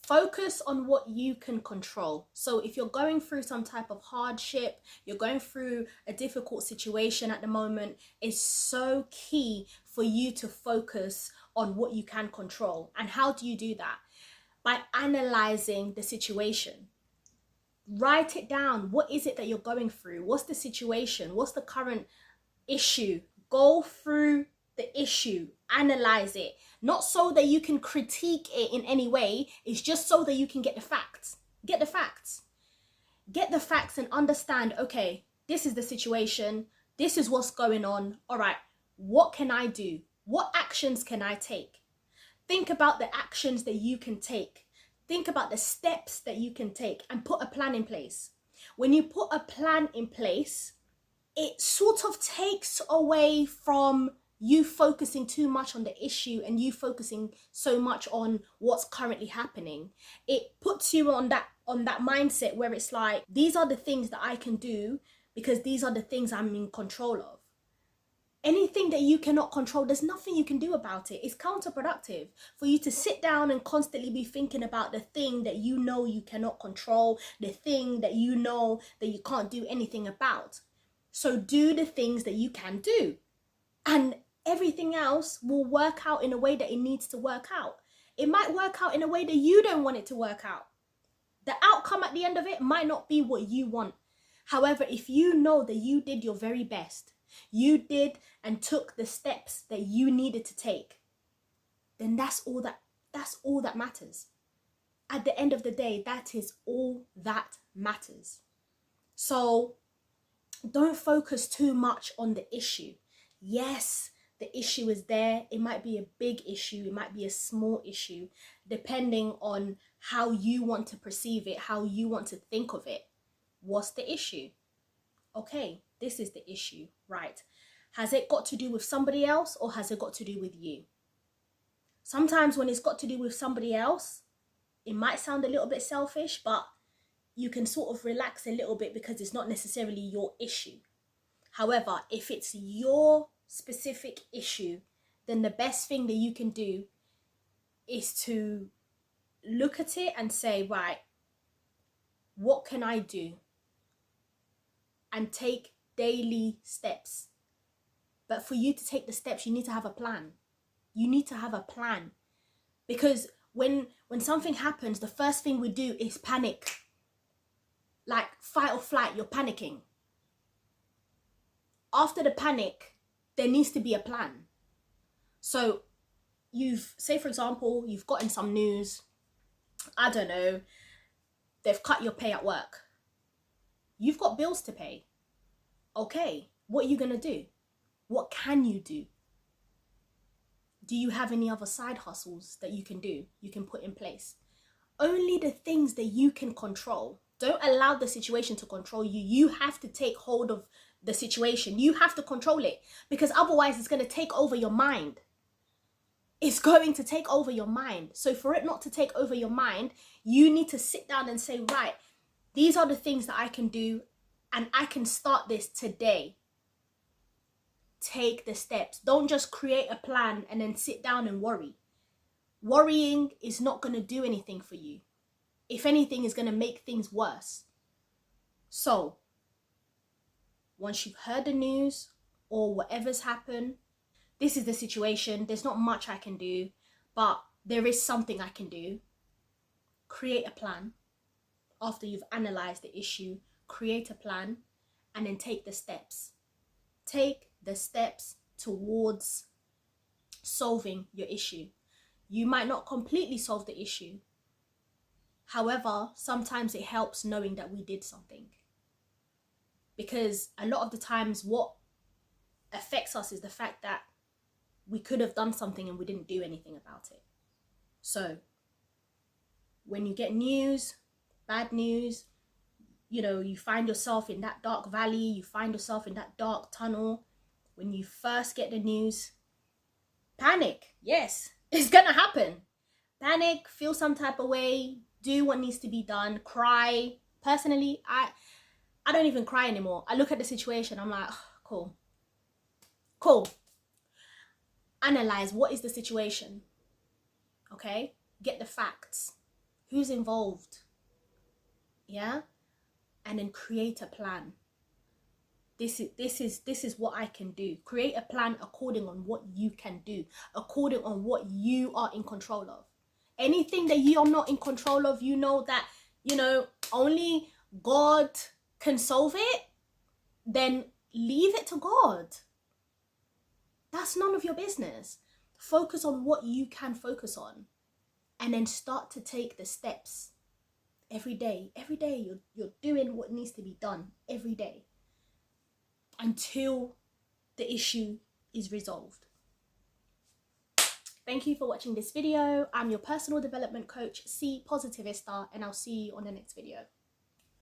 Focus on what you can control. So if you're going through some type of hardship, you're going through a difficult situation at the moment, it's so key for you to focus on what you can control. And how do you do that? By analyzing the situation. Write it down. What is it that you're going through? What's the situation? What's the current issue? Go through the issue, analyze it, not so that you can critique it in any way. It's just so that you can get the facts. Get the facts and understand, okay, this is the situation, this is what's going on. All right, what can I do? What actions can I take? Think about the actions that you can take. Think about the steps that you can take and put a plan in place. When you put a plan in place, it sort of takes away from you focusing too much on the issue and you focusing so much on what's currently happening. It puts you on that mindset where it's like, these are the things that I can do because these are the things I'm in control of. Anything that you cannot control, there's nothing you can do about it. It's counterproductive for you to sit down and constantly be thinking about the thing that you know you cannot control, the thing that you know that you can't do anything about. So do the things that you can do, and everything else will work out in a way that it needs to work out. It might work out in a way that you don't want it to work out. The outcome at the end of it might not be what you want. However, if you know that you did your very best, you did and took the steps that you needed to take, then that's all that matters. At the end of the day, that is all that matters. So don't focus too much on the issue. Yes, the issue is there. It might be a big issue. It might be a small issue, depending on how you want to perceive it, how you want to think of it. What's the issue? Okay, this is the issue, right? Has it got to do with somebody else or has it got to do with you? Sometimes when it's got to do with somebody else, it might sound a little bit selfish, but you can sort of relax a little bit because it's not necessarily your issue. However, if it's your specific issue, then the best thing that you can do is to look at it and say, right, what can I do? And take daily steps. But for you to take the steps, you need to have a plan. You need to have a plan. Because when something happens, the first thing we do is panic. Like fight or flight, you're panicking. After the panic, there needs to be a plan. So say for example, you've gotten some news, I don't know, they've cut your pay at work. You've got bills to pay. Okay, what are you going to do? What can you do? Do you have any other side hustles that you can do, you can put in place? Only the things that you can control. Don't allow the situation to control you. You have to take hold of the situation. You have to control it, because otherwise it's going to take over your mind. It's going to take over your mind. So for it not to take over your mind, you need to sit down and say, right, these are the things that I can do and I can start this today. Take the steps. Don't just create a plan and then sit down and worry. Worrying is not going to do anything for you. If anything, it's going to make things worse. So, once you've heard the news or whatever's happened, this is the situation. There's not much I can do, but there is something I can do. Create a plan. After you've analyzed the issue, create a plan and then take the steps. Take the steps towards solving your issue. You might not completely solve the issue. However, sometimes it helps knowing that we did something. Because a lot of the times what affects us is the fact that we could have done something and we didn't do anything about it. So, when you get news, bad news, you find yourself in that dark valley, you find yourself in that dark tunnel. When you first get the news, panic. Yes, it's gonna happen. Panic, feel some type of way, do what needs to be done, cry. Personally, I don't even cry anymore. I look at the situation, I'm like, oh, cool. Analyze what is the situation. Okay? Get the facts. Who's involved? Yeah? And then create a plan. This is what I can do. Create a plan according on what you can do, according on what you are in control of. Anything that you are not in control of, you know that, only God can solve it, then leave it to God. That's none of your business. Focus on what you can focus on, and then start to take the steps every day. Every day you're doing what needs to be done every day until the issue is resolved. Thank you for watching this video. I'm your personal development coach, C-Positivista, and I'll see you on the next video.